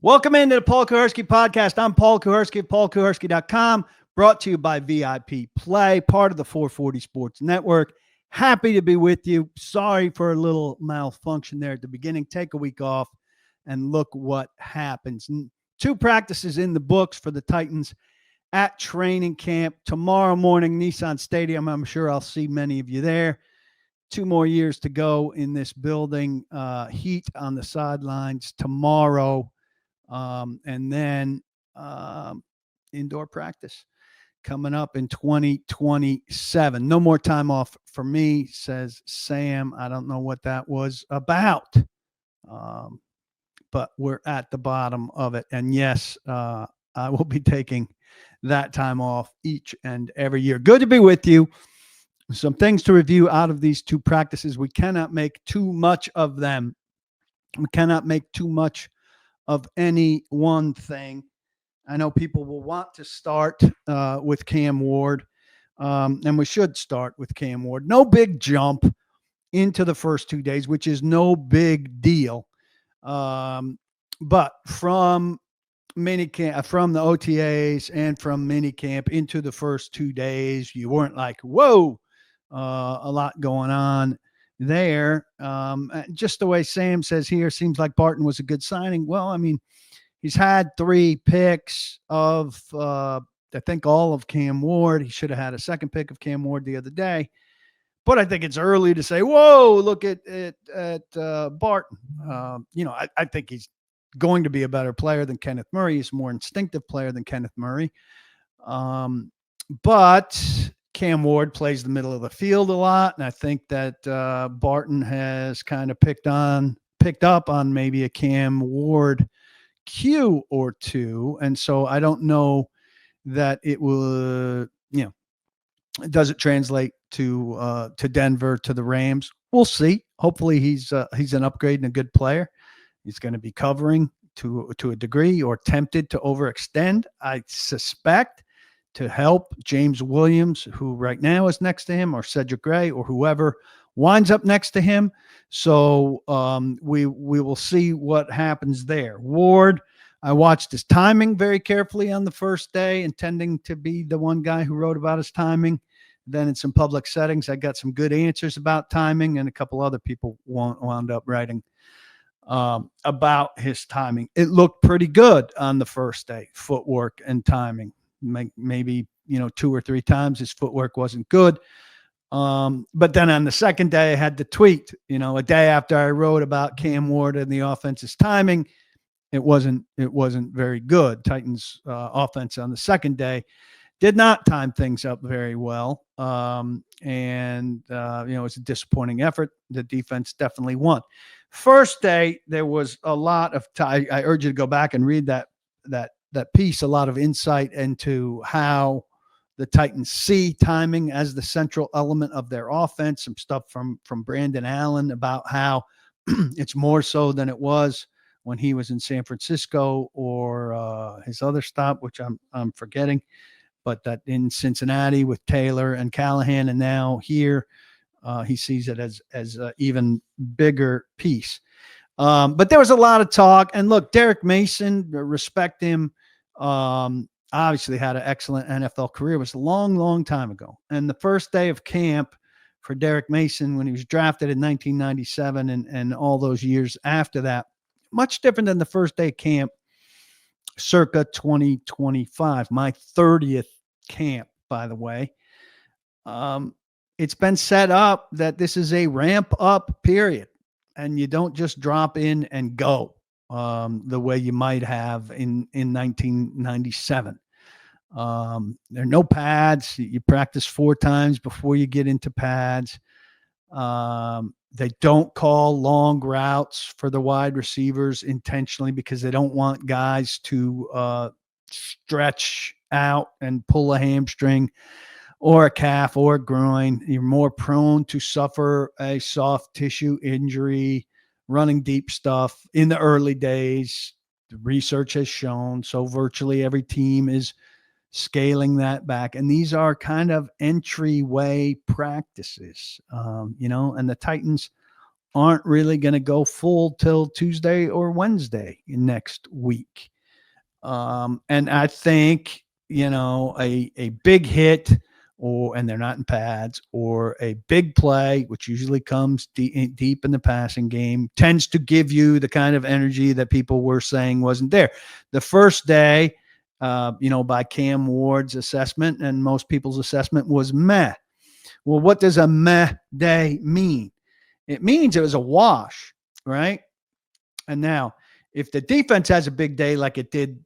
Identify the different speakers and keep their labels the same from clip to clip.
Speaker 1: Welcome into the Paul Kuharsky podcast. I'm Paul Kuharsky of paulkuharsky.com, brought to you by VIP Play, part of the 440 Sports Network. Happy to be with you. Sorry for a little malfunction there at the beginning. Take a week off and look what happens. 2 practices in the books for the Titans at training camp. Tomorrow morning, Nissan Stadium. I'm sure I'll see many of you there. 2 more years to go in this building. Heat on the sidelines tomorrow. And then indoor practice coming up in 2027. No more time off for me, says Sam. I don't know what that was about, but we're at the bottom of it. And yes, I will be taking that time off each and every year. Good to be with you. Some things to review out of these 2 practices. We cannot make too much of them. We cannot make too much of any one thing. I know people will want to start with Cam Ward, and we should start with Cam Ward. No big jump into the first 2 days, which is no big deal. But from minicamp, from the OTAs and from minicamp into the first 2 days, you weren't like, whoa, a lot going on there. Just the way Sam says here, seems like Barton was a good signing. Well, I mean, he's had 3 picks of, I think, all of Cam Ward. He should have had a second pick of Cam Ward the other day. But I think it's early to say, whoa, look at Barton. I think he's going to be a better player than Kenneth Murray. He's a more instinctive player than Kenneth Murray. But Cam Ward plays the middle of the field a lot, and I think that Barton has kind of picked up on maybe a Cam Ward cue or 2, and so I don't know that it will, does it translate to Denver, to the Rams? We'll see. Hopefully he's an upgrade and a good player. He's going to be covering to a degree, or tempted to overextend, I suspect, to help James Williams, who right now is next to him, or Cedric Gray, or whoever winds up next to him. So we will see what happens there. Ward, I watched his timing very carefully on the first day, intending to be the one guy who wrote about his timing. Then in some public settings, I got some good answers about timing, and a couple other people wound up writing about his timing. It looked pretty good on the first day, footwork and timing. Maybe 2 or 3 times his footwork wasn't good. But then on the second day, I had to tweet, a day after I wrote about Cam Ward and the offense's timing, it wasn't very good. Titans offense on the second day did not time things up very well. It was a disappointing effort. The defense definitely won. First day, there was a lot of time. I urge you to go back and read that piece, a lot of insight into how the Titans see timing as the central element of their offense. Some stuff from Brandon Allen about how it's more so than it was when he was in San Francisco, or his other stop, which I'm forgetting, but that in Cincinnati with Taylor and Callahan, and now here he sees it as an even bigger piece. But there was a lot of talk, and look, Derek Mason, respect him. Obviously had an excellent NFL career. It was a long, long time ago. And the first day of camp for Derek Mason, when he was drafted in 1997 and all those years after that, much different than the first day of camp circa 2025, my 30th camp, by the way. It's been set up that this is a ramp up period, and you don't just drop in and go the way you might have in 1997. There are no pads. You practice 4 times before you get into pads. They don't call long routes for the wide receivers intentionally because they don't want guys to stretch out and pull a hamstring or a calf or a groin. You're more prone to suffer a soft tissue injury, running deep stuff in the early days. The research has shown. So virtually every team is scaling that back. And these are kind of entryway practices, and the Titans aren't really going to go full till Tuesday or Wednesday next week. And I think, a big hit, and they're not in pads, or a big play, which usually comes deep in the passing game, tends to give you the kind of energy that people were saying wasn't there. The first day, by Cam Ward's assessment and most people's assessment, was meh. Well, what does a meh day mean? It means it was a wash, right? And now, if the defense has a big day like it did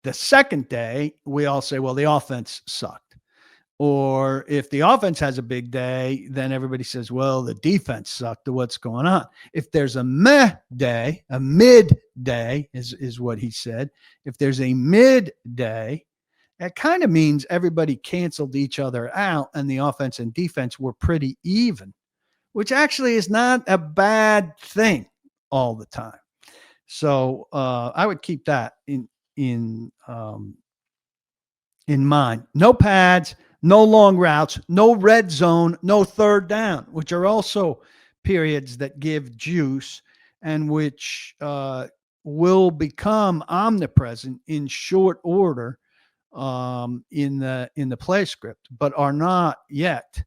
Speaker 1: the second day, we all say, well, the offense sucked. Or if the offense has a big day, then everybody says, well, the defense sucked. What's going on? If there's a meh day, a mid day is what he said. If there's a mid day, that kind of means everybody canceled each other out and the offense and defense were pretty even, which actually is not a bad thing all the time. So I would keep that in mind. No pads, no long routes, no red zone, no third down, which are also periods that give juice and which will become omnipresent in short order in the play script, but are not yet.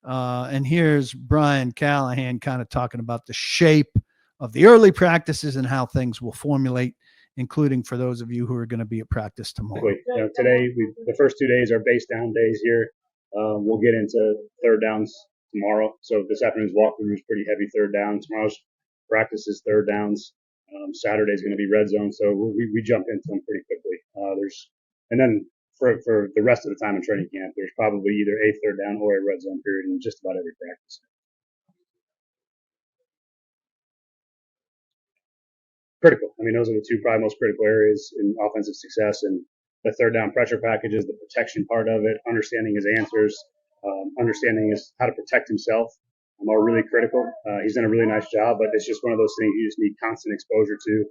Speaker 1: And here's Brian Callahan kind of talking about the shape of the early practices and how things will formulate, including for those of you who are going to be at practice tomorrow.
Speaker 2: Today, the first 2 days are base down days here. We'll get into third downs tomorrow. So this afternoon's walkthrough is pretty heavy third down. Tomorrow's practice is third downs. Saturday is going to be red zone. So we jump into them pretty quickly. And then for the rest of the time in training camp, there's probably either a third down or a red zone period in just about every practice. Critical. I mean, those are the two probably most critical areas in offensive success. And the third down pressure packages, the protection part of it, understanding his answers, understanding how to protect himself are really critical. He's done a really nice job, but it's just one of those things you just need constant exposure to,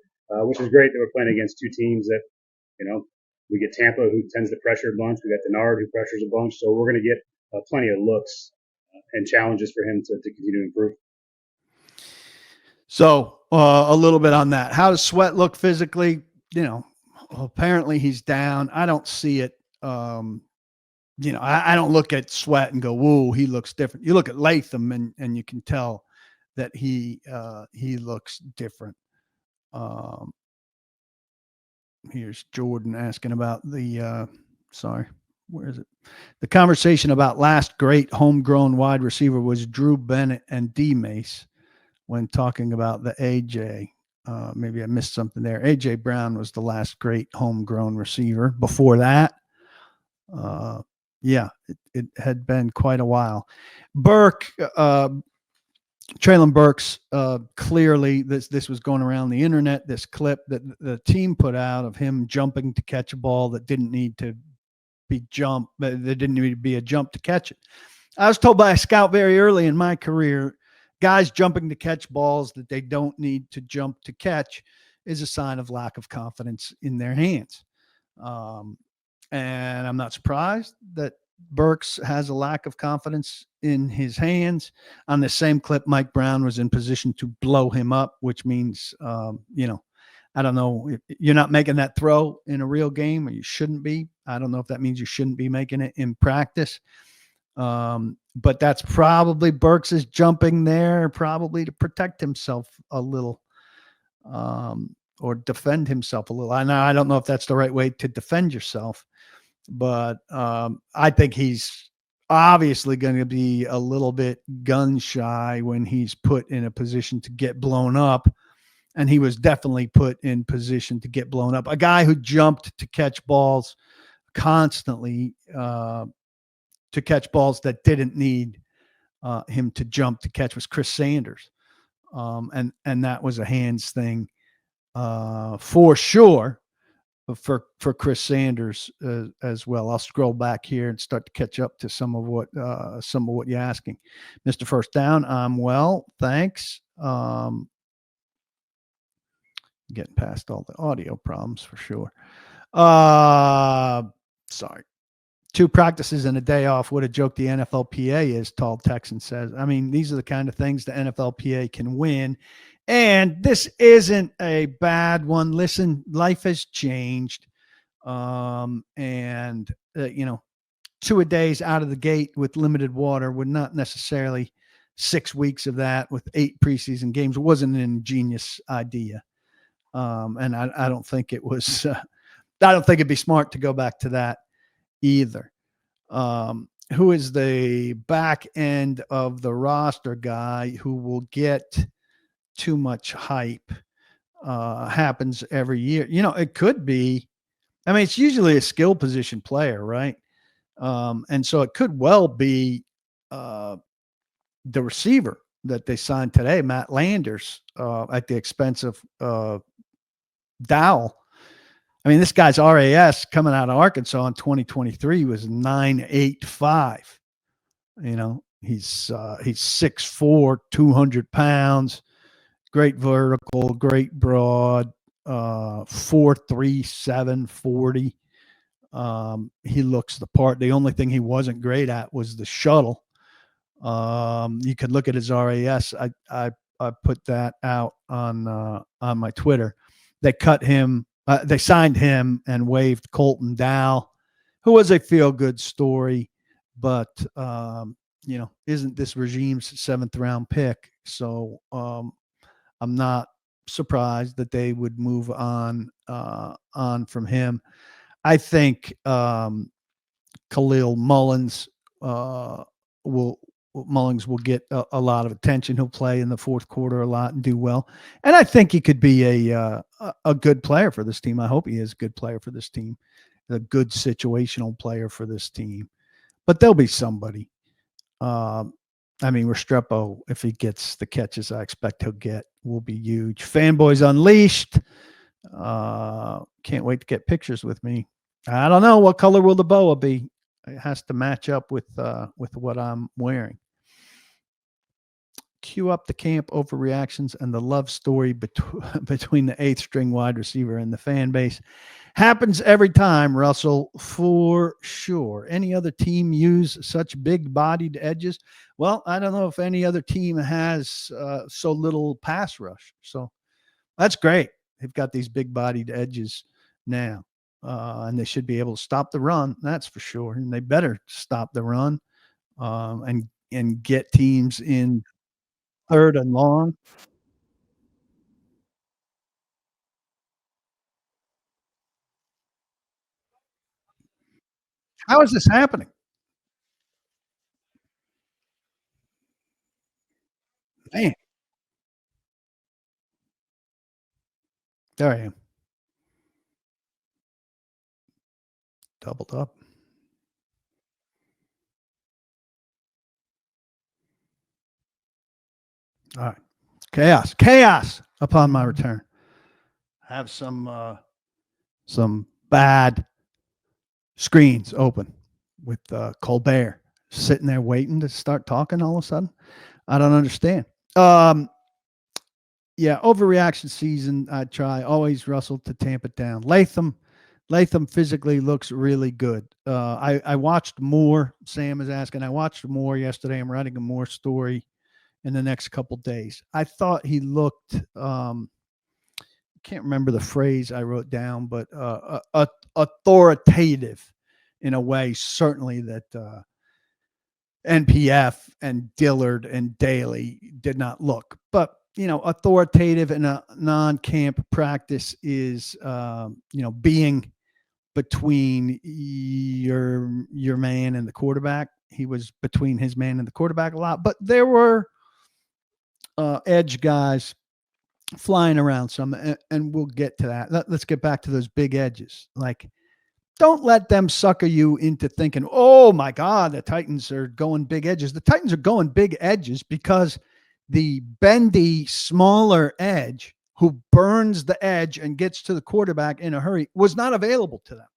Speaker 2: which is great that we're playing against two teams that, we get Tampa, who tends to pressure a bunch. We got Denard, who pressures a bunch. So we're going to get plenty of looks and challenges for him to continue to improve.
Speaker 1: So a little bit on that. How does Sweat look physically? Apparently he's down. I don't see it. I don't look at Sweat and go, whoa, he looks different. You look at Latham and you can tell that he looks different. Here's Jordan asking about the where is it? The conversation about last great homegrown wide receiver was Drew Bennett and D Mace when talking about the AJ. Maybe I missed something there. AJ Brown was the last great homegrown receiver. Before that, it had been quite a while. Burke, Traylon Burks, clearly this was going around the internet, this clip that the team put out of him jumping to catch a ball that didn't need to be jumped, but there didn't need to be a jump to catch it. I was told by a scout very early in my career, guys jumping to catch balls that they don't need to jump to catch is a sign of lack of confidence in their hands. And I'm not surprised that Burks has a lack of confidence in his hands. On the same clip, Mike Brown was in position to blow him up, which means, I don't know, you're not making that throw in a real game, or you shouldn't be. I don't know if that means you shouldn't be making it in practice. But that's probably Burks is jumping there, probably to protect himself a little, or defend himself a little. I don't know if that's the right way to defend yourself, but I think he's obviously going to be a little bit gun shy when he's put in a position to get blown up. And he was definitely put in position to get blown up. A guy who jumped to catch balls constantly, to catch balls that didn't need him to jump to catch, was Chris Sanders. And that was a hands thing for sure for Chris Sanders as well. I'll scroll back here and start to catch up to some of what you're asking. Mr. First Down, I'm well, thanks. Getting past all the audio problems for sure. Sorry. 2 practices and a day off. What a joke the NFLPA is, Tall Texan says. I mean, these are the kind of things the NFLPA can win. And this isn't a bad one. Listen, life has changed. And, 2-a-days out of the gate with limited water would not necessarily 6 weeks of that with 8 preseason games wasn't an ingenious idea. And I don't think it was, I don't think it'd be smart to go back to that either. Who is the back end of the roster guy who will get too much hype? Happens every year. It could be, I mean, it's usually a skill position player, right? And so it could well be the receiver that they signed today, Matt Landers, at the expense of Dowell. I mean, this guy's RAS coming out of Arkansas in 2023 was 9.85. He's 6'4", 200 pounds, great vertical, great broad, 4.3, 740. He looks the part. The only thing he wasn't great at was the shuttle. You could look at his RAS. I put that out on my Twitter. They cut him. They signed him and waived Colton Dow, who was a feel-good story, but isn't this regime's 7th round pick? So I'm not surprised that they would move on from him. I think Khalil Mullins Mullings will get a lot of attention. He'll play in the fourth quarter a lot and do well. And I think he could be a good player for this team. I hope he is a good player for this team, a good situational player for this team. But there'll be somebody. Restrepo, if he gets the catches I expect he'll get, will be huge. Fanboys Unleashed. Can't wait to get pictures with me. I don't know, what color will the boa be? It has to match up with what I'm wearing. Cue up the camp overreactions and the love story between the 8th string wide receiver and the fan base. Happens every time, Russell, for sure. Any other team use such big-bodied edges? Well, I don't know if any other team has so little pass rush. So that's great. They've got these big-bodied edges now. And they should be able to stop the run. That's for sure. And they better stop the run and get teams in 3rd and long. How is this happening? Man, there I am. Doubled up. All right. Chaos upon my return. I have some bad screens open with Colbert sitting there waiting to start talking all of a sudden. I don't understand. Yeah, overreaction season. I try always, Russell, to tamp it down. Latham physically looks really good. I watched more. Sam is asking. I watched more yesterday. I'm writing a more story in the next couple days. I thought he looked. Can't remember the phrase I wrote down, but authoritative in a way. Certainly that NPF and Dillard and Daly did not look, but authoritative in a non-camp practice is being between your man and the quarterback. He was between his man and the quarterback a lot, but there were edge guys flying around some, and we'll get to that. Let's get back to those big edges. Like, don't let them sucker you into thinking, oh my God, the Titans are going big edges. The Titans are going big edges because the bendy, smaller edge who burns the edge and gets to the quarterback in a hurry was not available to them.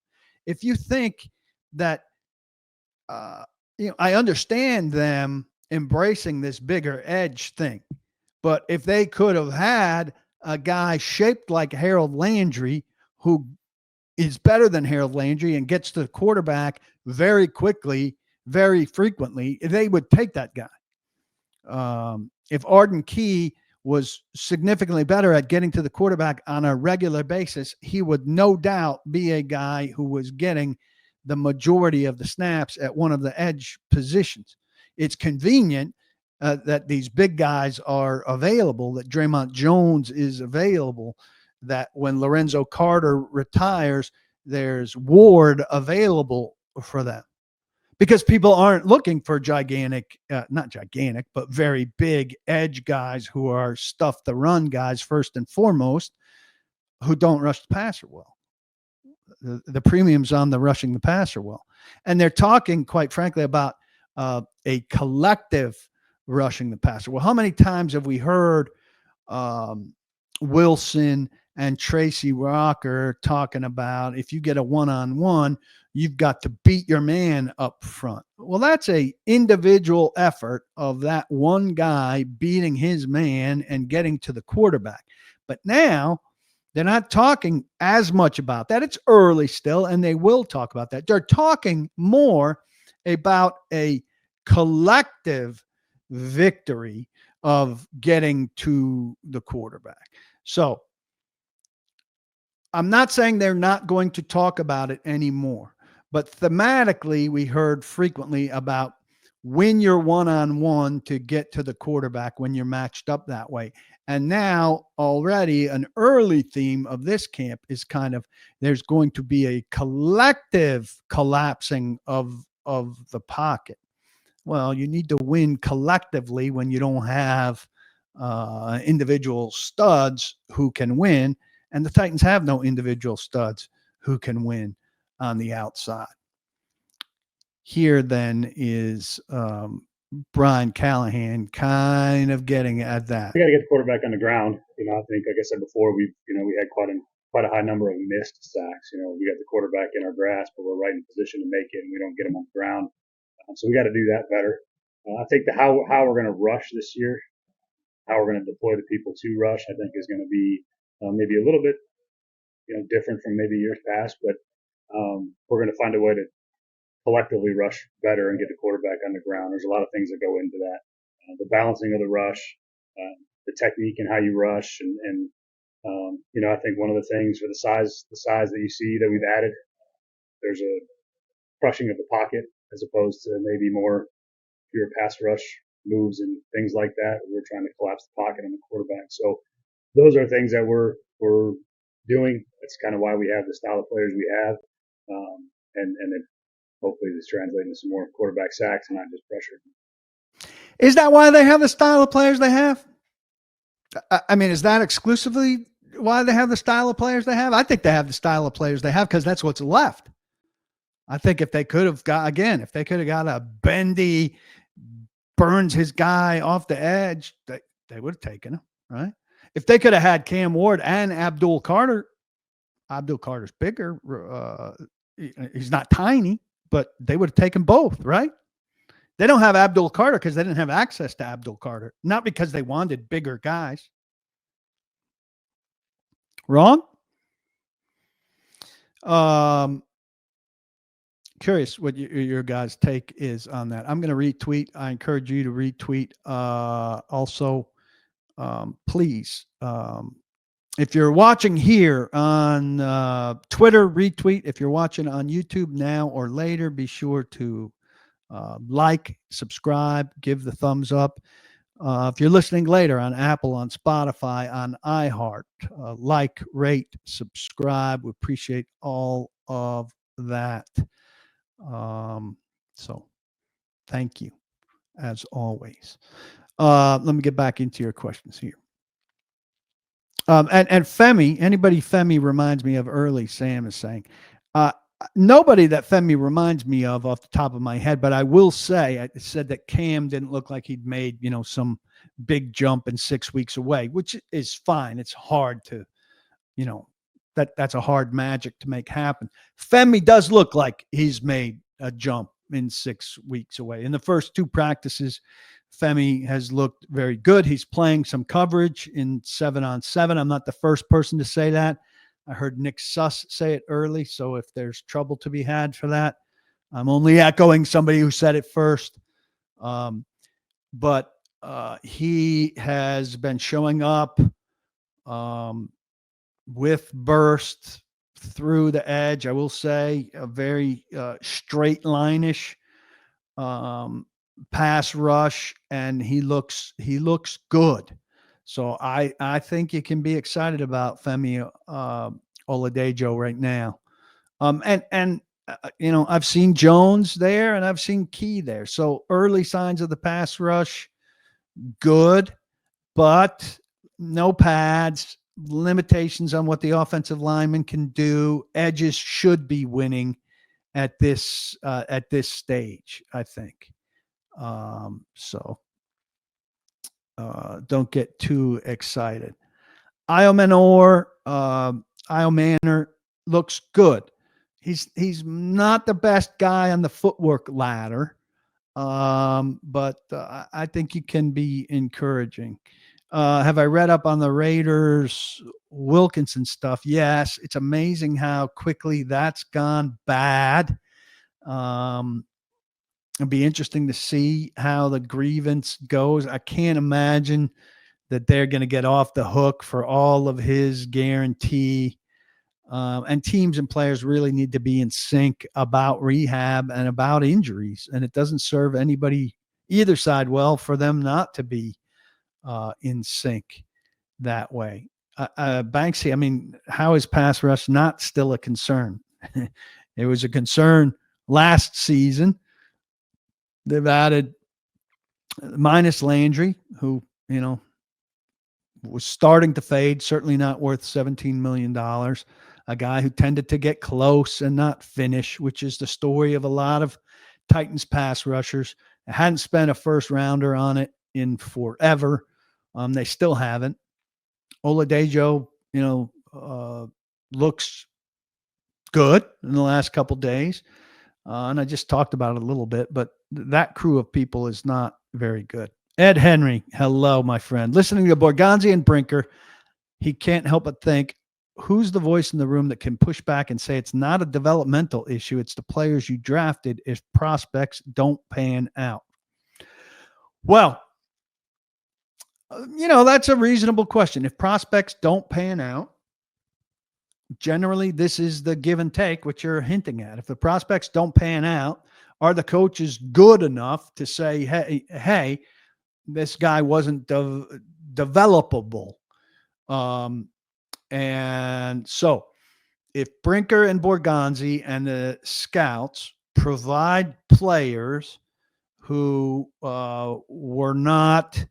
Speaker 1: If you think that, I understand them embracing this bigger edge thing, but if they could have had a guy shaped like Harold Landry who is better than Harold Landry and gets to the quarterback very quickly, very frequently, they would take that guy. If Arden Key was significantly better at getting to the quarterback on a regular basis, he would no doubt be a guy who was getting the majority of the snaps at one of the edge positions. It's convenient that these big guys are available, that Draymond Jones is available, that when Lorenzo Carter retires, there's Ward available for them. Because people aren't looking for gigantic, not gigantic, but very big edge guys who are stuff the run guys first and foremost, who don't rush the passer well. The premium's on the rushing the passer well. And they're talking, quite frankly, about a collective rushing the passer. Well, how many times have we heard Wilson and Tracy Rocker talking about if you get a one-on-one, you've got to beat your man up front. Well, that's a individual effort of that one guy beating his man and getting to the quarterback. But now they're not talking as much about that. It's early still, and they will talk about that. They're talking more about a collective victory of getting to the quarterback. So I'm not saying they're not going to talk about it anymore, but thematically, we heard frequently about when you're one-on-one to get to the quarterback when you're matched up that way. And now already an early theme of this camp is kind of there's going to be a collective collapsing of the pocket. Well, you need to win collectively when you don't have individual studs who can win. And the Titans have no individual studs who can win on the outside. Here then is Brian Callahan kind of getting at that.
Speaker 2: We got to get the quarterback on the ground. I think, like I said before, we had quite a high number of missed sacks. We got the quarterback in our grasp, but we're right in position to make it, and we don't get him on the ground. So we got to do that better. I think how we're going to rush this year, how we're going to deploy the people to rush, I think is going to be maybe a little bit, different from maybe years past, but we're going to find a way to collectively rush better and get the quarterback on the ground. There's a lot of things that go into that. The balancing of the rush, the technique and how you rush. And I think one of the things for the size that you see that we've added, there's a crushing of the pocket as opposed to maybe more pure pass rush moves and things like that. We're trying to collapse the pocket on the quarterback. So those are things that we're doing. That's kind of why we have the style of players we have. And then hopefully this translates into some more quarterback sacks and not just pressure.
Speaker 1: Is that why they have the style of players they have? I mean, is that exclusively why they have the style of players they have? I think they have the style of players they have because that's what's left. I think if they could have got a bendy, burns his guy off the edge, they would have taken him, right? If they could have had Cam Ward and Abdul Carter's bigger. He's not tiny, but they would have taken both, right? They don't have Abdul Carter because they didn't have access to Abdul Carter, not because they wanted bigger guys. Wrong? Curious what your guys' take is on that. I'm going to retweet. I encourage you to retweet. Also, please, if you're watching here on Twitter, retweet. If you're watching on YouTube now or later, be sure to like, subscribe, give the thumbs up. If you're listening later on Apple, on Spotify, on iHeart, like, rate, subscribe. We appreciate all of that. So thank you as always. Let me get back into your questions here. And Femi, anybody Femi reminds me of early, Sam is saying, nobody that Femi reminds me of off the top of my head, but I will say, I said that Cam didn't look like he'd made, some big jump in 6 weeks away, which is fine. It's hard to, that's a hard magic to make happen. Femi does look like he's made a jump in 6 weeks away. In the first 2 practices, Femi has looked very good. He's playing some coverage in 7-on-7. I'm not the first person to say that. I heard Nick Suss say it early. So if there's trouble to be had for that, I'm only echoing somebody who said it first. But he has been showing up um, with burst through the edge. I will say a very straight line-ish pass rush, and he looks good. So I think you can be excited about Femi Oladejo right now. And I've seen Jones there and I've seen Key there. So early signs of the pass rush, good, but no pads, limitations on what the offensive lineman can do. Edges should be winning at this stage, I think. So don't get too excited. Io Manor looks good. He's not the best guy on the footwork ladder, but I think he can be encouraging. Have I read up on the Raiders Wilkinson stuff? Yes, it's amazing how quickly that's gone bad. It'll be interesting to see how the grievance goes. I can't imagine that they're going to get off the hook for all of his guarantee. And teams and players really need to be in sync about rehab and about injuries. And it doesn't serve anybody, either side, well for them not to be in sync that way. Banksy, I mean, how is pass rush not still a concern? It was a concern last season. They've added minus Landry, who, was starting to fade, certainly not worth $17 million. A guy who tended to get close and not finish, which is the story of a lot of Titans pass rushers. I hadn't spent a first rounder on it in forever. They still haven't. Oladejo, looks good in the last couple days. And I just talked about it a little bit, but that crew of people is not very good. Ed Henry, hello, my friend. Listening to Borgonzi and Brinker, he can't help but think, who's the voice in the room that can push back and say it's not a developmental issue, it's the players you drafted if prospects don't pan out? Well, that's a reasonable question. If prospects don't pan out, generally this is the give and take, which you're hinting at. If the prospects don't pan out, are the coaches good enough to say, hey, this guy wasn't developable? And so if Brinker and Borgonzi and the scouts provide players who were not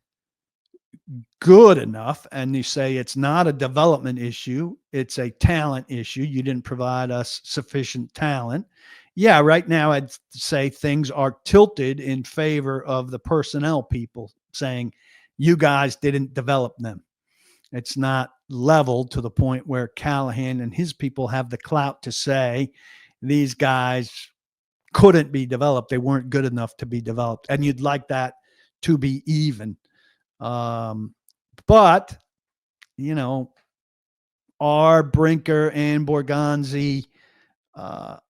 Speaker 1: good enough, and you say it's not a development issue, it's a talent issue, you didn't provide us sufficient talent. Yeah, right now I'd say things are tilted in favor of the personnel people, saying you guys didn't develop them. It's not leveled to the point where Callahan and his people have the clout to say these guys couldn't be developed. They weren't good enough to be developed. And you'd like that to be even. But, are Brinker and Borgonzi, I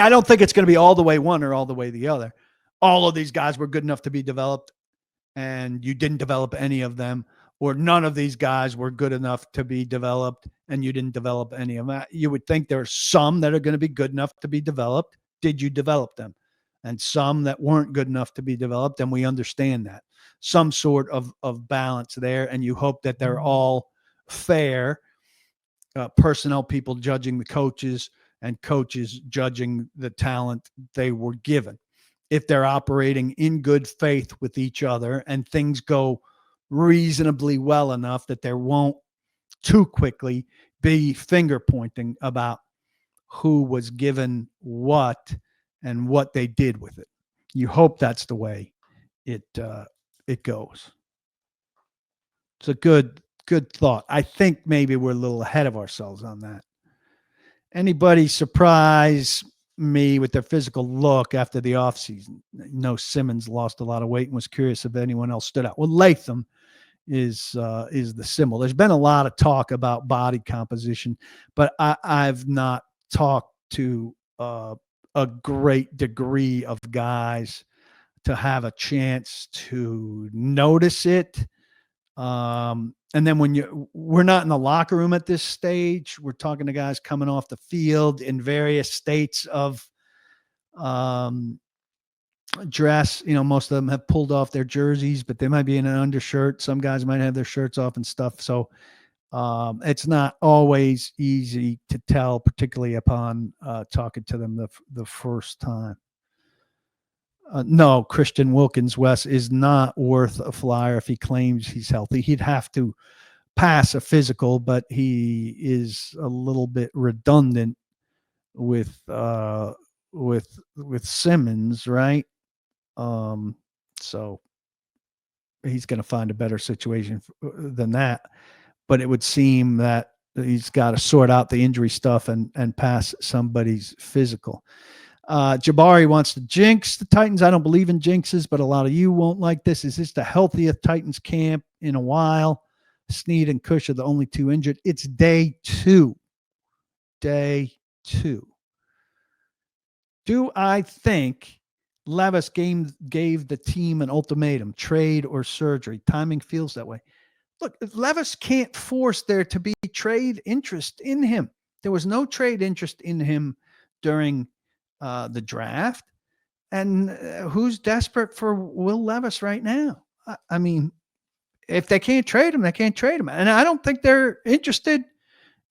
Speaker 1: don't think it's going to be all the way one or all the way the other. All of these guys were good enough to be developed and you didn't develop any of them, or none of these guys were good enough to be developed and you didn't develop any of them. You would think there are some that are going to be good enough to be developed. Did you develop them? And some that weren't good enough to be developed, and we understand that. Some sort of balance there, and you hope that they're all fair. Personnel people judging the coaches and coaches judging the talent they were given. If they're operating in good faith with each other and things go reasonably well enough that there won't too quickly be finger pointing about who was given what and what they did with it. You hope that's the way it goes. It's a good thought. I think maybe we're a little ahead of ourselves on that. Anybody surprise me with their physical look after the offseason? Simmons lost a lot of weight and was curious if anyone else stood out. Well, Latham is the symbol. There's been a lot of talk about body composition, but I've not talked to a great degree of guys to have a chance to notice it. And then we're not in the locker room at this stage. We're talking to guys coming off the field in various states of um, dress. Most of them have pulled off their jerseys, but they might be in an undershirt. Some guys might have their shirts off and stuff. So it's not always easy to tell, particularly upon talking to them the first time. No, Christian Wilkins, Wes, is not worth a flyer if he claims he's healthy. He'd have to pass a physical, but he is a little bit redundant with Simmons, right? So he's going to find a better situation than that. But it would seem that he's got to sort out the injury stuff and pass somebody's physical. Jabari wants to jinx the Titans. I don't believe in jinxes, but a lot of you won't like this. Is this the healthiest Titans camp in a while? Snead and Cush are the only two injured. It's day 2. Day 2. Do I think Levis gave the team an ultimatum, trade or surgery? Timing feels that way. Look, Levis can't force there to be trade interest in him. There was no trade interest in him during the draft. And who's desperate for Will Levis right now? I mean, if they can't trade him, they can't trade him. And I don't think they're interested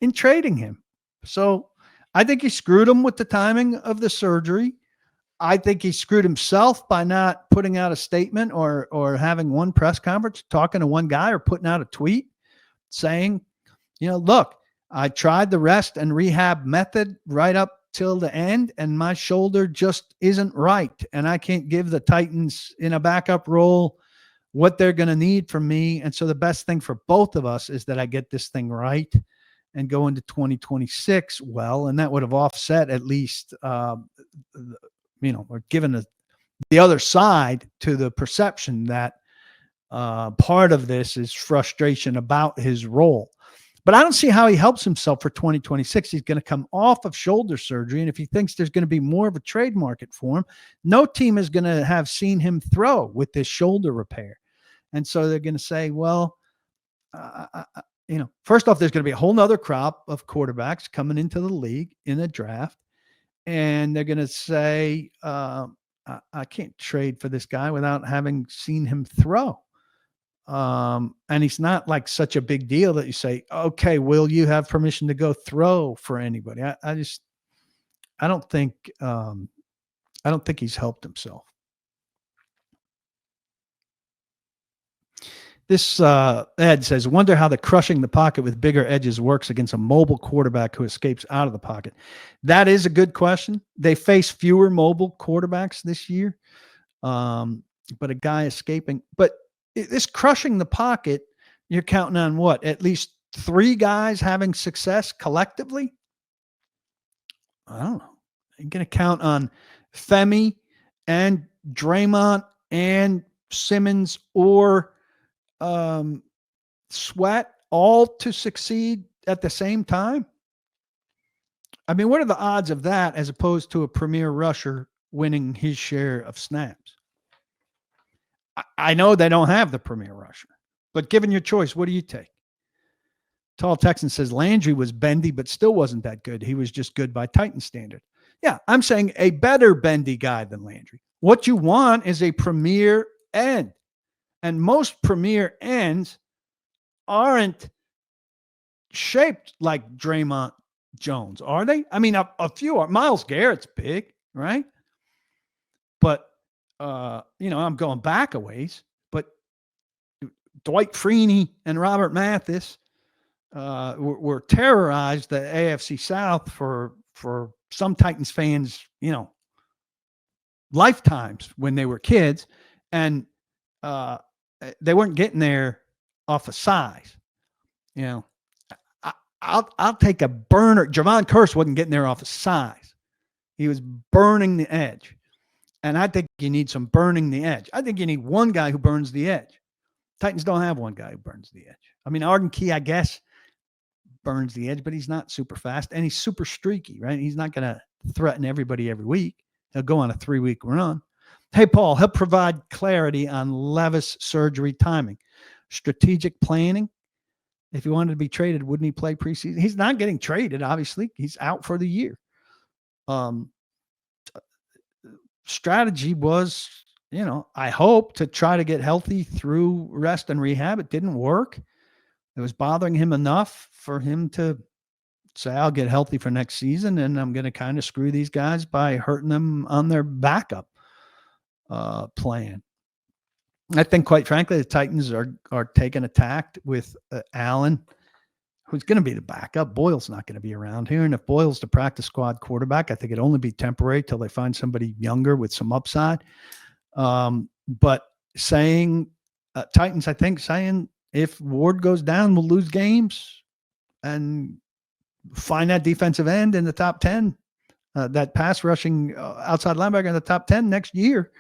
Speaker 1: in trading him. So I think he screwed him with the timing of the surgery. I think he screwed himself by not putting out a statement or having one press conference, talking to one guy, or putting out a tweet saying, look, I tried the rest and rehab method right up till the end, and my shoulder just isn't right. And I can't give the Titans in a backup role what they're going to need from me. And so the best thing for both of us is that I get this thing right and go into 2026 well. And that would have offset at least, or given the other side to the perception that part of this is frustration about his role. But I don't see how he helps himself for 2026. He's going to come off of shoulder surgery. And if he thinks there's going to be more of a trade market for him, no team is going to have seen him throw with this shoulder repair. And so they're going to say, well, first off, there's going to be a whole nother crop of quarterbacks coming into the league in the draft. And they're going to say, I can't trade for this guy without having seen him throw. And he's not like such a big deal that you say, okay, will you have permission to go throw for anybody? I don't think he's helped himself. This Ed says, wonder how the crushing the pocket with bigger edges works against a mobile quarterback who escapes out of the pocket. That is a good question. They face fewer mobile quarterbacks this year, but a guy escaping. But this crushing the pocket, you're counting on what? At least 3 guys having success collectively? I don't know. You're going to count on Femi and Draymond and Simmons or Sweat all to succeed at the same time? I mean, what are the odds of that as opposed to a premier rusher winning his share of snaps? I know they don't have the premier rusher, but given your choice, what do you take? Tall Texan says Landry was bendy, but still wasn't that good. He was just good by Titan standard. Yeah, I'm saying a better bendy guy than Landry. What you want is a premier end. And most premier ends aren't shaped like Draymond Jones, are they? I mean, a few are. Myles Garrett's big, right? But, I'm going back a ways. But Dwight Freeney and Robert Mathis were terrorized the AFC South for some Titans fans, lifetimes when they were kids. And they weren't getting there off of size. I'll take a burner. Javon Curse wasn't getting there off of size. He was burning the edge. And I think you need some burning the edge. I think you need one guy who burns the edge. Titans don't have one guy who burns the edge. I mean, Arden Key, I guess, burns the edge, but he's not super fast and he's super streaky, right? He's not going to threaten everybody every week. He'll go on a 3-week run. Hey, Paul, help provide clarity on Levis surgery timing. Strategic planning. If he wanted to be traded, wouldn't he play preseason? He's not getting traded, obviously. He's out for the year. Strategy was, I hope to try to get healthy through rest and rehab. It didn't work. It was bothering him enough for him to say, I'll get healthy for next season, and I'm going to kind of screw these guys by hurting them on their backup plan. I think, quite frankly, the Titans are taking a tact with Allen, who's going to be the backup. Boyle's not going to be around here. And if Boyle's the practice squad quarterback, I think it'd only be temporary till they find somebody younger with some upside. But saying Titans, I think, saying if Ward goes down, we'll lose games and find that defensive end in the top 10, that pass rushing outside linebacker in the top 10 next year.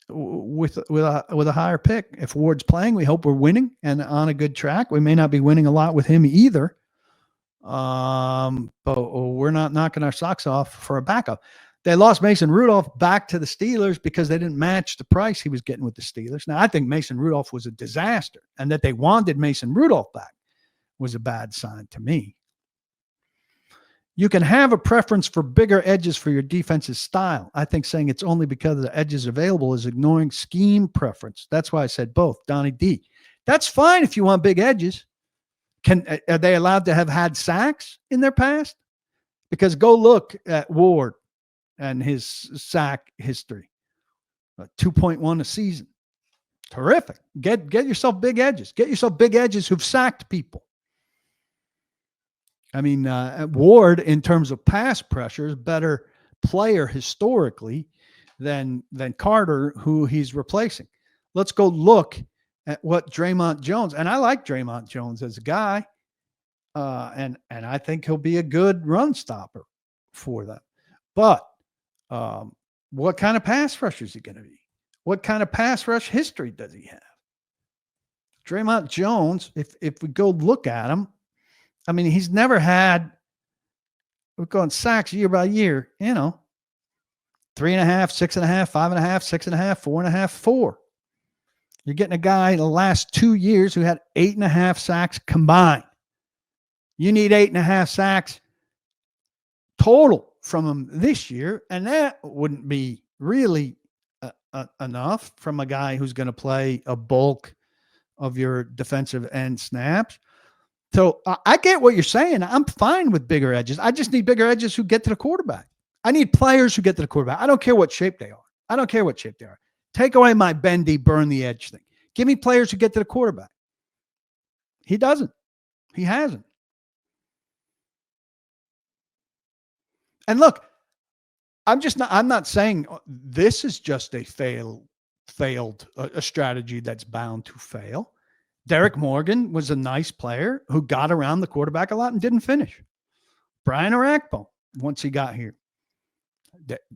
Speaker 1: With a higher pick. If Ward's playing, we hope we're winning and on a good track. We may not be winning a lot with him either. But we're not knocking our socks off for a backup. They lost Mason Rudolph back to the Steelers because they didn't match the price he was getting with the Steelers. Now, I think Mason Rudolph was a disaster, and that they wanted Mason Rudolph back was a bad sign to me. You can have a preference for bigger edges for your defense's style. I think saying it's only because the edges available is ignoring scheme preference. That's why I said both. Donnie D. That's fine if you want big edges. Are they allowed to have had sacks in their past? Because go look at Ward and his sack history. 2.1 a season. Terrific. Get yourself big edges. Get yourself big edges who've sacked people. I mean, Ward, in terms of pass pressure, is better player historically than Carter, who he's replacing. Let's go look at what Draymond Jones, and I like Draymond Jones as a guy, and I think he'll be a good run stopper for them. But what kind of pass rusher is he going to be? What kind of pass rush history does he have? Draymond Jones, if we go look at him, I mean, he's never had, we're going sacks year by year, 3.5, 6.5, 5.5, 6.5, 4.5, 4. You're getting a guy in the last 2 years who had 8.5 sacks combined. You need 8.5 sacks total from him this year, and that wouldn't be really enough from a guy who's going to play a bulk of your defensive end snaps. So I get what you're saying. I'm fine with bigger edges. I just need bigger edges who get to the quarterback. I need players who get to the quarterback. I don't care what shape they are. Take away my bendy, burn the edge thing. Give me players who get to the quarterback. He doesn't. He hasn't. And look, I'm not saying this is just a failed strategy that's bound to fail. Derek Morgan was a nice player who got around the quarterback a lot and didn't finish. Brian Orakpo, once he got here,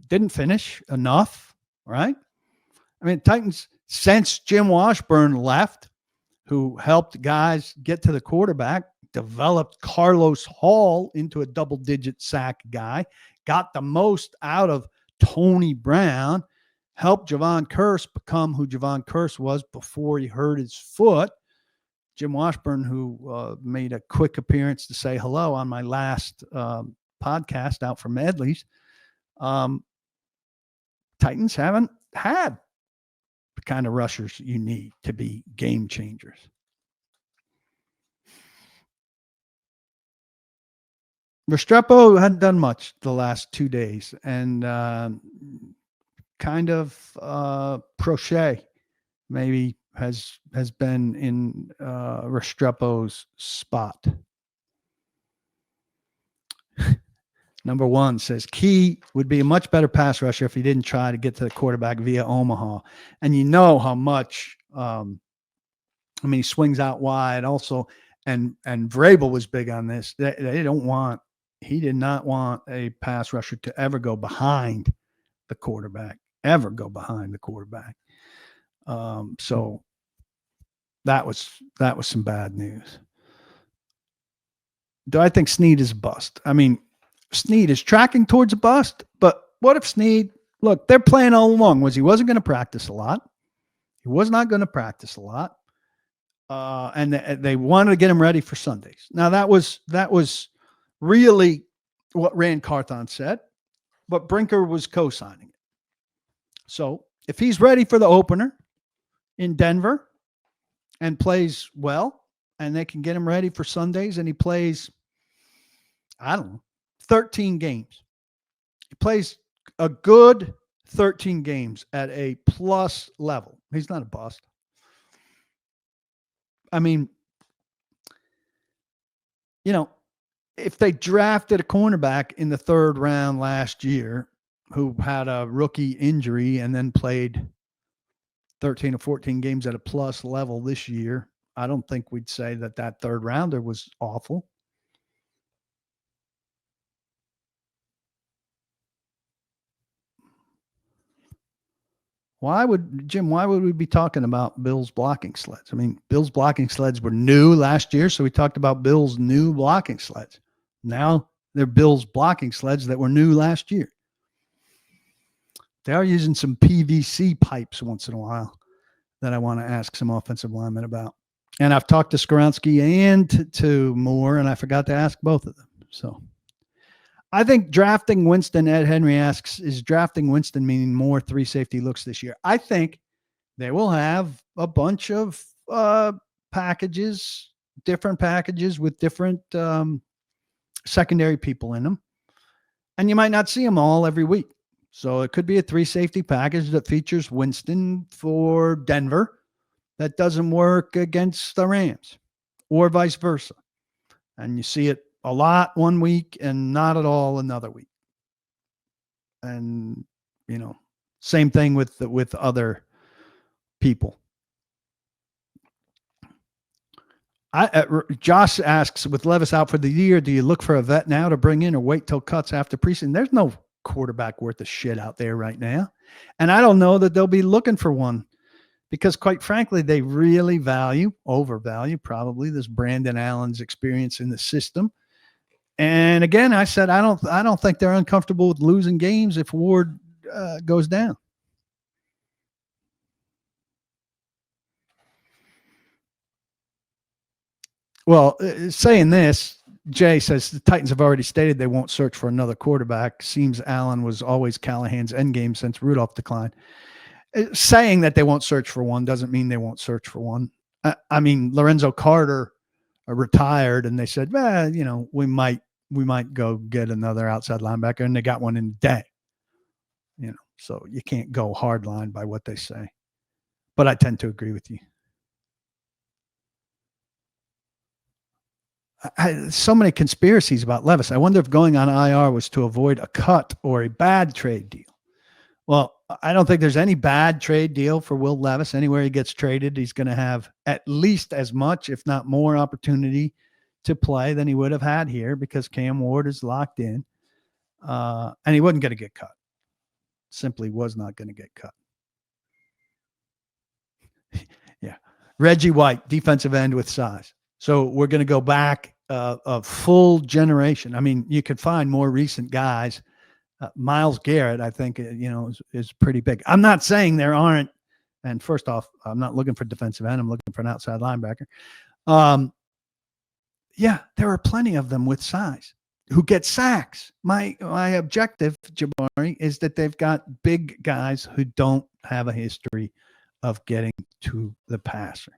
Speaker 1: didn't finish enough, right? I mean, Titans, since Jim Washburn left, who helped guys get to the quarterback, developed Carlos Hall into a double-digit sack guy, got the most out of Tony Brown, helped Javon Curse become who Javon Curse was before he hurt his foot. Jim Washburn, who made a quick appearance to say hello on my last podcast out from Medley's, Titans haven't had the kind of rushers you need to be game changers. Restrepo hadn't done much the last 2 days, and kind of Prochet maybe has been in Restrepo's spot. Number one says Key would be a much better pass rusher if he didn't try to get to the quarterback via Omaha. And you know how much, he swings out wide also. And Vrabel was big on this. He did not want a pass rusher to ever go behind the quarterback. So that was some bad news. Do I think Snead is a bust? I mean, Snead is tracking towards a bust, but what if Snead, look, they're playing all along, he wasn't going to practice a lot. He was not going to practice a lot. And they wanted to get him ready for Sundays. Now that was really what Rand Carthon said, but Brinker was co-signing it. So if he's ready for the opener in Denver and plays well, and they can get him ready for Sundays, and he plays, I don't know, 13 games. He plays a good 13 games at a plus level. He's not a bust. I mean, if they drafted a cornerback in the third round last year who had a rookie injury and then played 13 or 14 games at a plus level this year, I don't think we'd say that third rounder was awful. Why would we be talking about Bill's blocking sleds? I mean, Bill's blocking sleds were new last year, so we talked about Bill's new blocking sleds. Now they're Bill's blocking sleds that were new last year. They are using some PVC pipes once in a while that I want to ask some offensive linemen about. And I've talked to Skoronski and to Moore, and I forgot to ask both of them. So I think drafting Winston, Ed Henry asks, is drafting Winston meaning more 3 safety looks this year? I think they will have a bunch of packages, different packages with different secondary people in them. And you might not see them all every week. So it could be a 3 safety package that features Winston for Denver that doesn't work against the Rams, or vice versa. And you see it a lot one week and not at all another week. And, same thing with other people. Josh asks, with Levis out for the year, do you look for a vet now to bring in or wait till cuts after preseason? There's no quarterback worth of shit out there right now. And I don't know that they'll be looking for one, because quite frankly, they really overvalue probably this Brandon Allen's experience in the system. And again, I said, I don't think they're uncomfortable with losing games if Ward goes down. Well, saying this, Jay says the Titans have already stated they won't search for another quarterback. Seems Allen was always Callahan's endgame since Rudolph declined. Saying that they won't search for one doesn't mean they won't search for one. I mean, Lorenzo Carter retired, and they said, well, we might go get another outside linebacker, and they got one in a day. So you can't go hard line by what they say. But I tend to agree with you. So many conspiracies about Levis. I wonder if going on IR was to avoid a cut or a bad trade deal. Well, I don't think there's any bad trade deal for Will Levis. Anywhere he gets traded, he's going to have at least as much, if not more, opportunity to play than he would have had here, because Cam Ward is locked in. And he wasn't going to get cut. Simply was not going to get cut. Yeah. Reggie White, defensive end with size. So we're going to go back a full generation. I mean, you could find more recent guys. Myles Garrett, I think, is pretty big. I'm not saying there aren't. And first off, I'm not looking for defensive end. I'm looking for an outside linebacker. Yeah, there are plenty of them with size who get sacks. My objective, Jabari, is that they've got big guys who don't have a history of getting to the passer.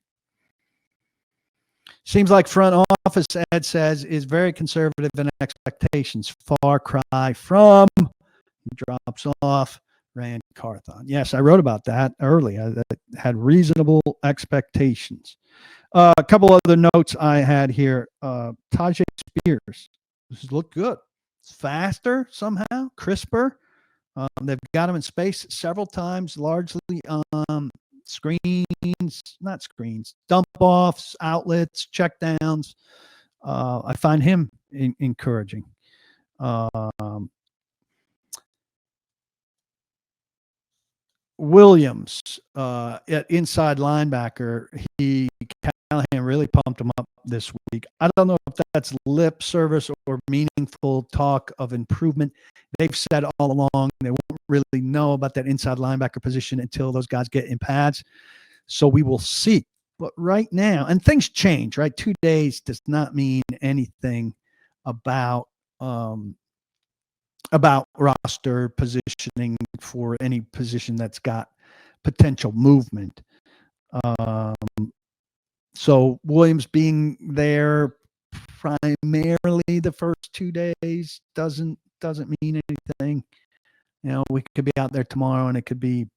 Speaker 1: Seems like front office, Ed says, is very conservative in expectations. Far cry from, he drops off, Rand Carthon. Yes, I wrote about that early. I had reasonable expectations. A couple other notes I had here. Tajay Spears. This has looked good. It's faster somehow, crisper. They've got him in space several times, largely dump offs, outlets, checkdowns. I find him encouraging. Williams at inside linebacker, Callahan really pumped him up this week. I don't know if that's lip service or meaningful talk of improvement. They've said all along they won't really know about that inside linebacker position until those guys get in pads. So we will see. But right now, and things change, right? 2 days does not mean anything about roster positioning for any position that's got potential movement. So Williams being there primarily the first 2 days doesn't mean anything. You know, we could be out there tomorrow and it could be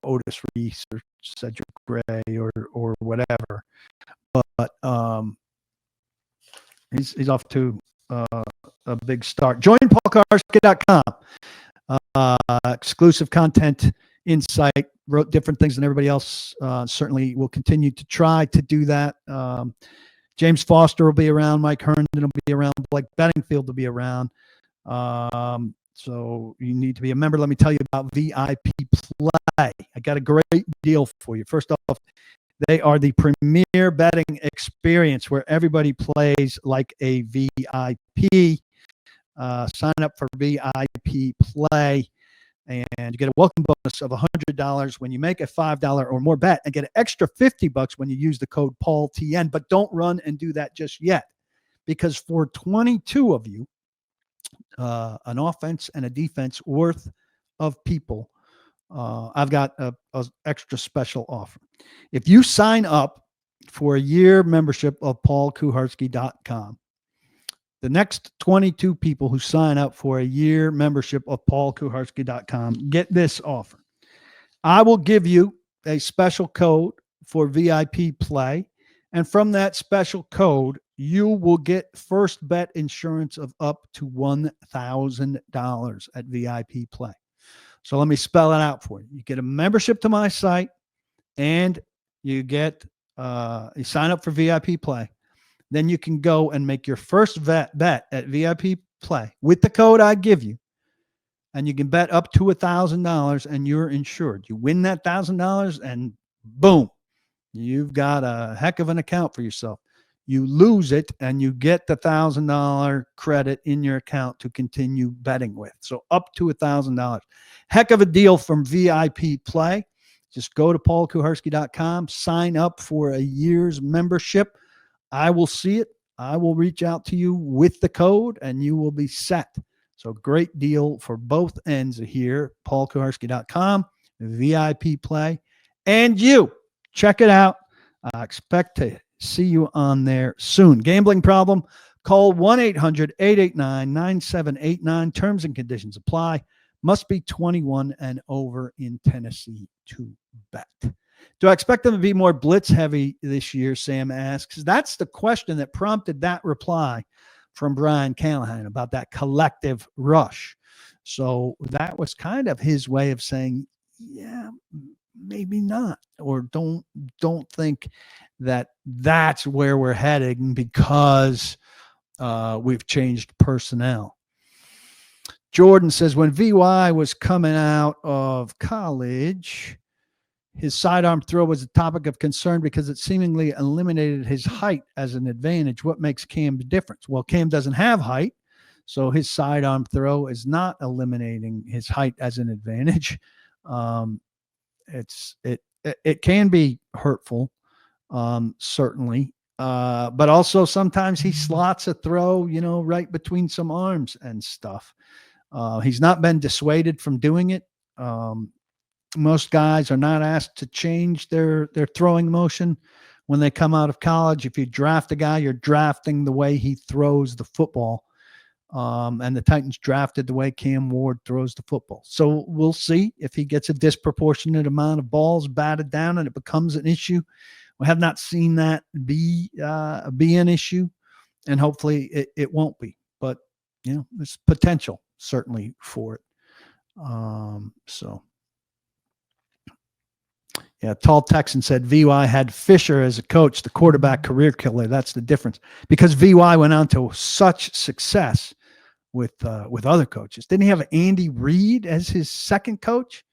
Speaker 1: Otis Reese or Cedric Gray or whatever. But he's off to a big start. Join Kuharsky.com. Exclusive content, insight, wrote different things than everybody else. Certainly will continue to try to do that. James Foster will be around. Mike Herndon will be around. Blake Bedingfield will be around. So you need to be a member. Let me tell you about VIP Play. I got a great deal for you. First off, they are the premier betting experience where everybody plays like a VIP. Sign up for VIP Play, and you get a welcome bonus of $100 when you make a $5 or more bet, and get an extra $50 when you use the code PaulTN. But don't run and do that just yet, because for 22 of you, an offense and a defense worth of people, I've got a extra special offer. If you sign up for a year membership of paulkuharsky.com, the next 22 people who sign up for a year membership of paulkuharsky.com get this offer. I will give you a special code for VIP Play, and from that special code, you will get first bet insurance of up to $1,000 at VIP Play. So let me spell it out for you. You get a membership to my site, and you get you sign up for VIP Play. Then you can go and make your first bet at VIP Play with the code I give you, and you can bet up to $1,000, and you're insured. You win that $1,000, and boom, you've got a heck of an account for yourself. You lose it, and you get the $1,000 credit in your account to continue betting with. So up to $1,000. Heck of a deal from VIP Play. Just go to paulkuharsky.com, sign up for a year's membership. I will see it. I will reach out to you with the code, and you will be set. So great deal for both ends here. paulkuharsky.com, VIP Play, and you. Check it out. I expect to see you on there soon. Gambling problem? Call 1-800-889-9789. Terms and conditions apply. Must be 21 and over in Tennessee to bet. Do I expect them to be more blitz heavy this year? Sam asks. That's the question that prompted that reply from Brian Callahan about that collective rush. So that was kind of his way of saying, yeah, maybe not, or don't think that that's where we're heading because we've changed personnel. Jordan says, when VY was coming out of college, his sidearm throw was a topic of concern because it seemingly eliminated his height as an advantage. What makes Cam's difference? Well, Cam doesn't have height, so his sidearm throw is not eliminating his height as an advantage. It can be hurtful, certainly, but also sometimes he slots a throw, right between some arms and stuff. He's not been dissuaded from doing it. Most guys are not asked to change their throwing motion when they come out of college. If you draft a guy, you're drafting the way he throws the football. And the Titans drafted the way Cam Ward throws the football. So we'll see if he gets a disproportionate amount of balls batted down and it becomes an issue. We have not seen that be an issue, and hopefully it won't be. But, there's potential certainly for it. Yeah, Tall Texan said VY had Fisher as a coach, the quarterback career killer. That's the difference, because VY went on to such success with other coaches. Didn't he have Andy Reid as his second coach?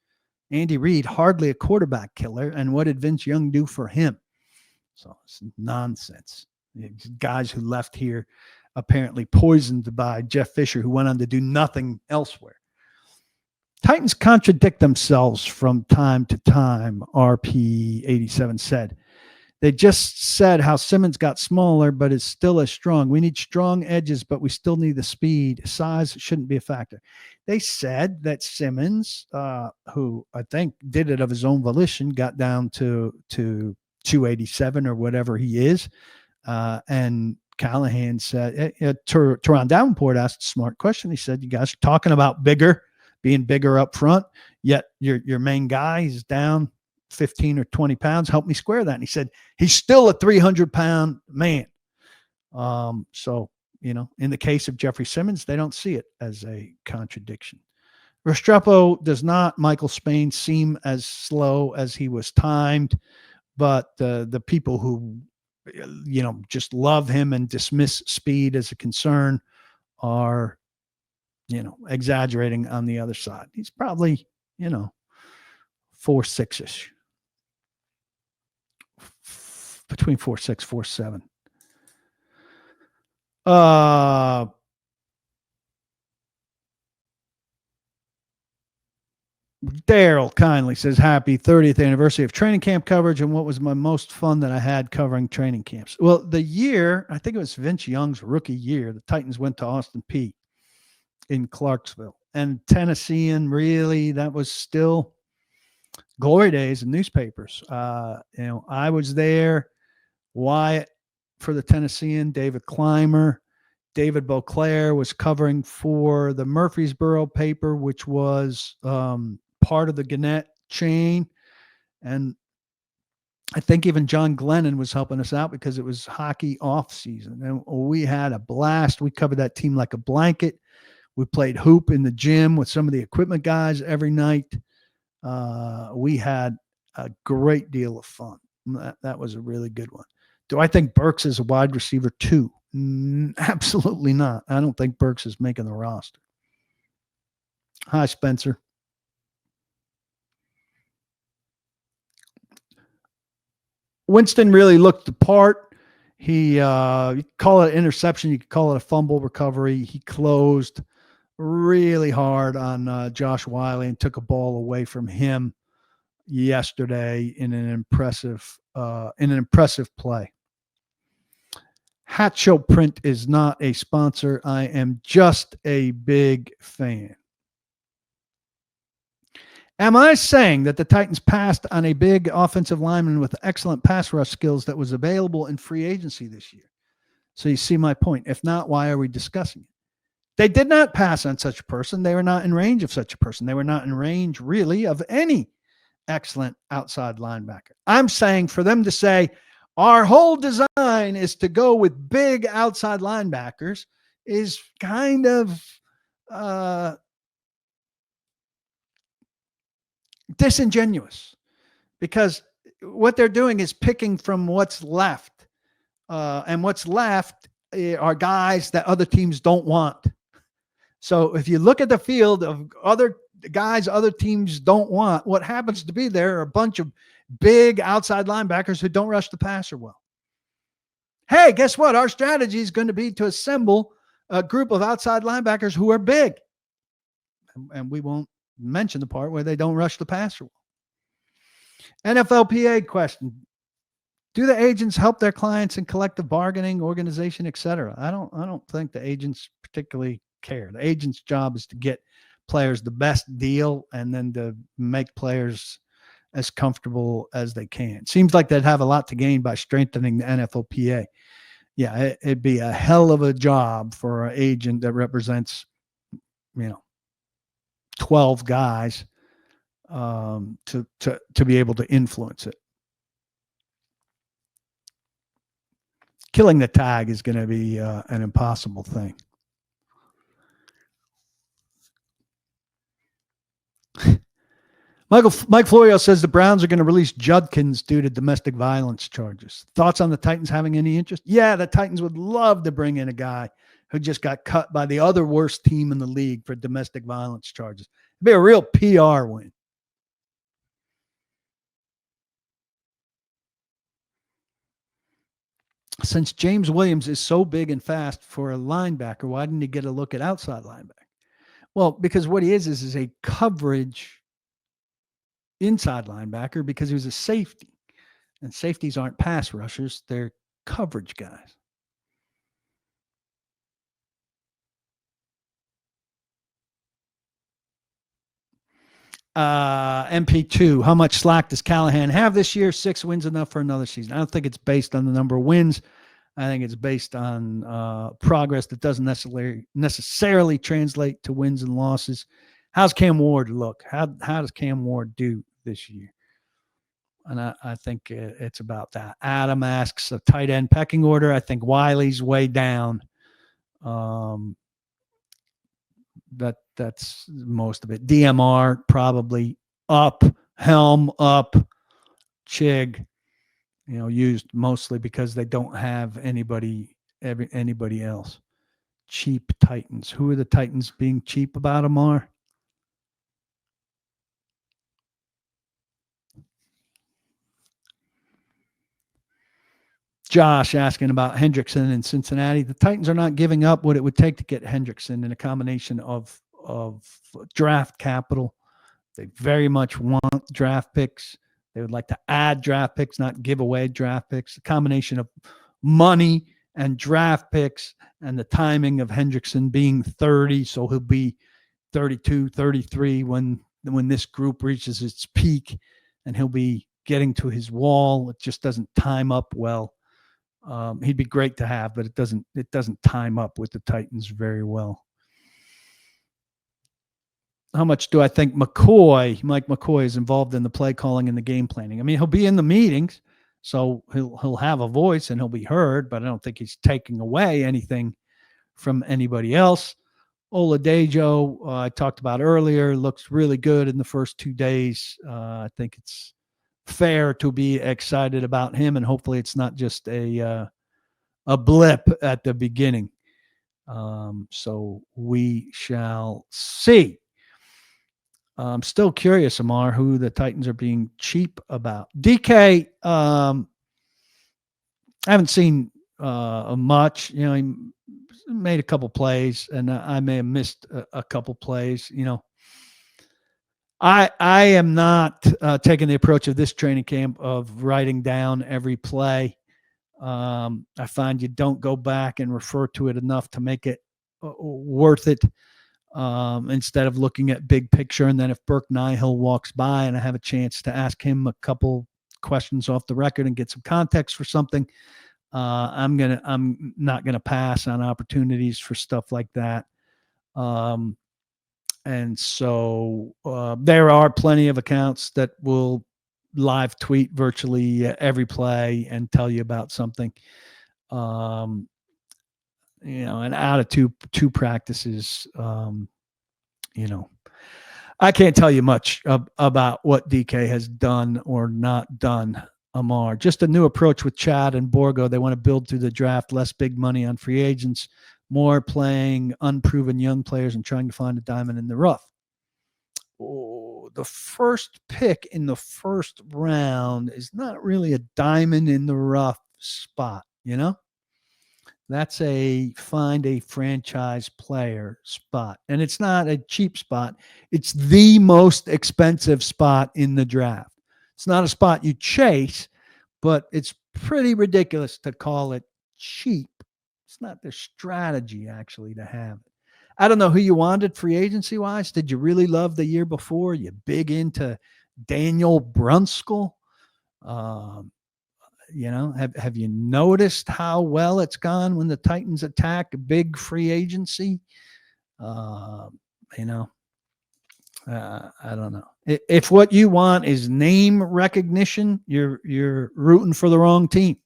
Speaker 1: Andy Reid, hardly a quarterback killer. And what did Vince Young do for him? So it's nonsense. Guys who left here apparently poisoned by Jeff Fisher, who went on to do nothing elsewhere. Titans contradict themselves from time to time, RP87 said. They just said how Simmons got smaller, but is still as strong. We need strong edges, but we still need the speed. Size shouldn't be a factor. They said that Simmons, who I think did it of his own volition, got down to 287 or whatever he is. And Callahan said, Teron Davenport asked a smart question. He said, you guys are talking about being bigger up front, yet your main guy is down 15 or 20 pounds. Help me square that. And he said, he's still a 300-pound man. So, in the case of Jeffrey Simmons, they don't see it as a contradiction. Restrepo does not, Michael Spain, seem as slow as he was timed, but the people who, just love him and dismiss speed as a concern are, exaggerating on the other side. He's probably, 4.6-ish. Between 4.6, 4.7. Daryl kindly says, happy 30th anniversary of training camp coverage. And what was my most fun that I had covering training camps? Well, the year, I think it was Vince Young's rookie year, the Titans went to Austin Peay in Clarksville. And Tennessean, really, that was still glory days in newspapers. I was there. Wyatt for the Tennessean, David Clymer, David Beauclair was covering for the Murfreesboro paper, which was part of the Gannett chain. And I think even John Glennon was helping us out because it was hockey off season. And we had a blast. We covered that team like a blanket. We played hoop in the gym with some of the equipment guys every night. We had a great deal of fun. That was a really good one. Do I think Burks is a wide receiver too? Absolutely not. I don't think Burks is making the roster. Hi, Spencer. Winston really looked the part. He, you could call it interception. You could call it a fumble recovery. He closed really hard on Josh Wiley and took a ball away from him yesterday in an impressive play. Hat Show Print is not a sponsor. I am just a big fan. Am I saying that the Titans passed on a big offensive lineman with excellent pass rush skills that was available in free agency this year? So you see my point. If not, why are we discussing it? They did not pass on such a person. They were not in range of such a person. They were not in range, really, of any excellent outside linebacker. I'm saying for them to say, our whole design is to go with big outside linebackers is kind of disingenuous, because what they're doing is picking from what's left. And what's left are guys that other teams don't want. So if you look at the field of other guys other teams don't want, what happens to be there are a bunch of big outside linebackers who don't rush the passer well. Hey, guess what? Our strategy is going to be to assemble a group of outside linebackers who are big. And we won't mention the part where they don't rush the passer well. NFLPA question. Do the agents help their clients in collective bargaining, organization, etc.? I don't think the agents particularly care. The agent's job is to get players the best deal and then to make players as comfortable as they can. Seems like they'd have a lot to gain by strengthening the NFLPA. Yeah, it'd be a hell of a job for an agent that represents, 12 guys to be able to influence it. Killing the tag is going to be an impossible thing. Mike Florio says the Browns are going to release Judkins due to domestic violence charges. Thoughts on the Titans having any interest? Yeah, the Titans would love to bring in a guy who just got cut by the other worst team in the league for domestic violence charges. It'd be a real PR win. Since James Williams is so big and fast for a linebacker, why didn't he get a look at outside linebacker? Well, because what he is a coverage inside linebacker because he was a safety. And safeties aren't pass rushers, they're coverage guys. MP2, how much slack does Callahan have this year? 6 wins enough for another season. I don't think it's based on the number of wins. I think it's based on progress that doesn't necessarily translate to wins and losses. How's Cam Ward look? How does Cam Ward do this year? And I think it's about that. Adam asks a tight end pecking order. I think Wiley's way down. That's most of it. DMR probably up, Helm up, Chig, used mostly because they don't have anybody else. Cheap Titans. Who are the Titans being cheap about, Amar? Josh asking about Hendrickson in Cincinnati. The Titans are not giving up what it would take to get Hendrickson in a combination of draft capital. They very much want draft picks. They would like to add draft picks, not give away draft picks. A combination of money and draft picks and the timing of Hendrickson being 30, so he'll be 32, 33 when this group reaches its peak, and he'll be getting to his wall. It just doesn't time up well. He'd be great to have, but it doesn't time up with the Titans very well. How much do I think Mike McCoy is involved in the play calling and the game planning? I mean, he'll be in the meetings, so he'll have a voice and he'll be heard, but I don't think he's taking away anything from anybody else. Oladejo, I talked about earlier, looks really good in the first 2 days. I think it's fair to be excited about him, and hopefully it's not just a blip at the beginning. So we shall see. I'm still curious, Amar, who the Titans are being cheap about. DK, I haven't seen much. He made a couple plays, and I may have missed a couple plays. I am not taking the approach of this training camp of writing down every play. I find you don't go back and refer to it enough to make it worth it. Instead of looking at big picture. And then if Burke Nihill walks by and I have a chance to ask him a couple questions off the record and get some context for something, I'm not gonna pass on opportunities for stuff like that. And so there are plenty of accounts that will live tweet virtually every play and tell you about something. And out of two practices, I can't tell you much about what DK has done or not done, Amar. Just a new approach with Chad and Borgo. They want to build through the draft, less big money on free agents, more playing unproven young players and trying to find a diamond in the rough. Oh, the first pick in the first round is not really a diamond in the rough spot, That's a find a franchise player spot. And it's not a cheap spot. It's the most expensive spot in the draft. It's not a spot you chase, but it's pretty ridiculous to call it cheap. It's not their strategy, actually, to have it. I don't know who you wanted free agency wise. Did you really love the year before? You big into Daniel Brunskill? Have you noticed how well it's gone when the Titans attack a big free agency? I don't know. If what you want is name recognition, you're rooting for the wrong team.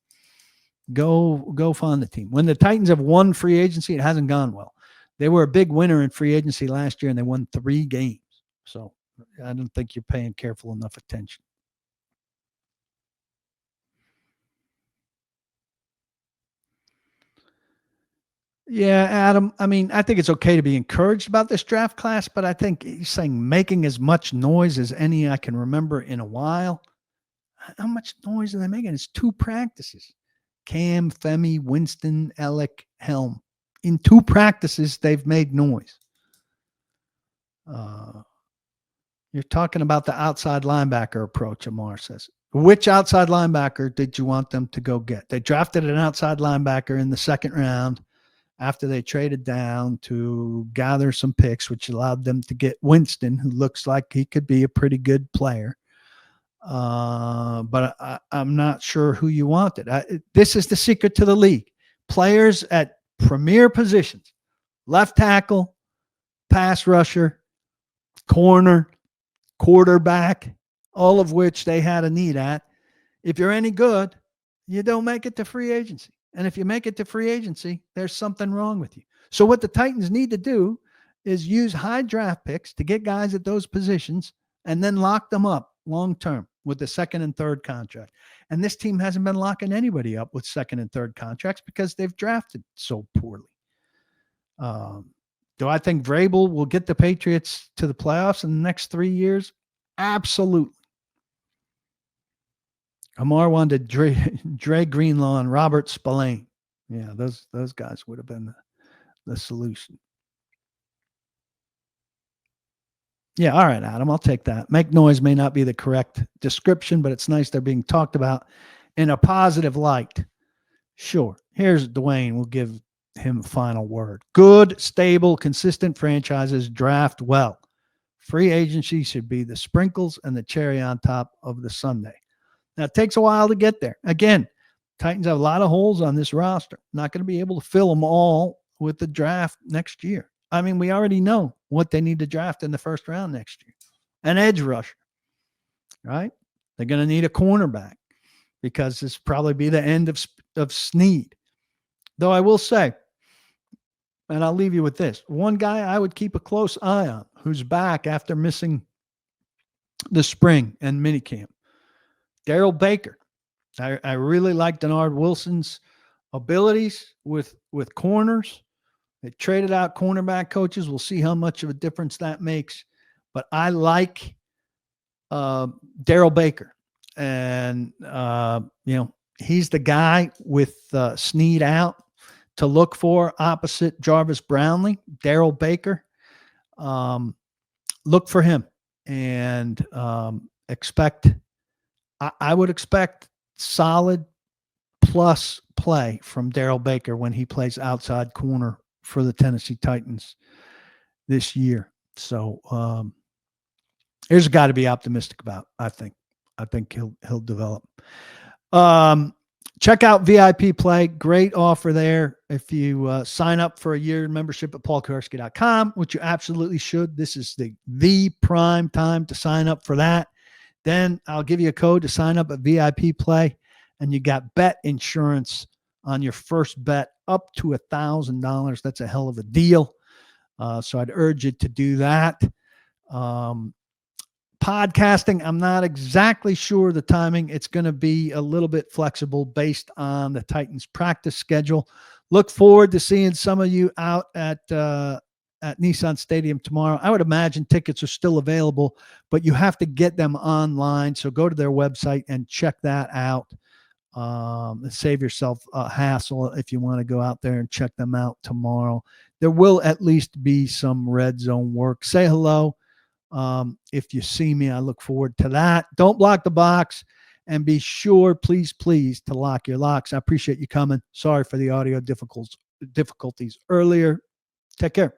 Speaker 1: Go find the team. When the Titans have won free agency, it hasn't gone well. They were a big winner in free agency last year, and they won 3 games. So I don't think you're paying careful enough attention. Yeah, Adam. I mean, I think it's okay to be encouraged about this draft class, but I think he's saying making as much noise as any I can remember in a while. How much noise are they making? It's 2 practices. Cam, Femi, Winston, Alec, Helm. In 2 practices, they've made noise. You're talking about the outside linebacker approach, Amar says. Which outside linebacker did you want them to go get? They drafted an outside linebacker in the 2nd round after they traded down to gather some picks, which allowed them to get Winston, who looks like he could be a pretty good player. But I'm not sure who you wanted. This is the secret to the league. Players at premier positions, left tackle, pass rusher, corner, quarterback, all of which they had a need at. If you're any good, you don't make it to free agency. And if you make it to free agency, there's something wrong with you. So what the Titans need to do is use high draft picks to get guys at those positions and then lock them up long term with the 2nd and 3rd contract. And this team hasn't been locking anybody up with 2nd and 3rd contracts because they've drafted so poorly. Do I think Vrabel will get the Patriots to the playoffs in the next 3 years? Absolutely. Amar wanted Dre Greenlaw and Robert Spillane. Yeah, those guys would have been the solution. Yeah, all right, Adam, I'll take that. Make noise may not be the correct description, but it's nice they're being talked about in a positive light. Sure. Here's Dwayne. We'll give him a final word. Good, stable, consistent franchises draft well. Free agency should be the sprinkles and the cherry on top of the sundae. Now, it takes a while to get there. Again, Titans have a lot of holes on this roster. Not going to be able to fill them all with the draft next year. I mean, we already know what they need to draft in the 1st round next year. An edge rusher, right? They're going to need a cornerback because this will probably be the end of Snead. Though I will say, and I'll leave you with this, one guy I would keep a close eye on who's back after missing the spring and minicamp. Darrell Baker. I really like Denard Wilson's abilities with corners. They traded out cornerback coaches. We'll see how much of a difference that makes. But I like Darrell Baker. And, he's the guy with Snead out to look for opposite Jarvis Brownlee. Darrell Baker. Look for him and I would expect solid plus play from Darrell Baker when he plays outside corner for the Tennessee Titans this year. So there's a guy to be optimistic about. I think he'll develop. Check out VIP Play. Great offer there. If you sign up for a year membership at paulkuharsky.com, which you absolutely should. This is the prime time to sign up for that. Then I'll give you a code to sign up at VIP Play, and you got bet insurance on your first bet up to $1,000. That's a hell of a deal. So I'd urge you to do that. Podcasting, I'm not exactly sure the timing. It's going to be a little bit flexible based on the Titans practice schedule. Look forward to seeing some of you out at Nissan Stadium tomorrow. I would imagine tickets are still available, but you have to get them online. So go to their website and check that out. Save yourself a hassle if you want to go out there and check them out tomorrow. There will at least be some red zone work. Say hello. If you see me, I look forward to that. Don't block the box, and be sure, please, to lock your locks. I appreciate you coming. Sorry for the audio difficulties earlier. Take care.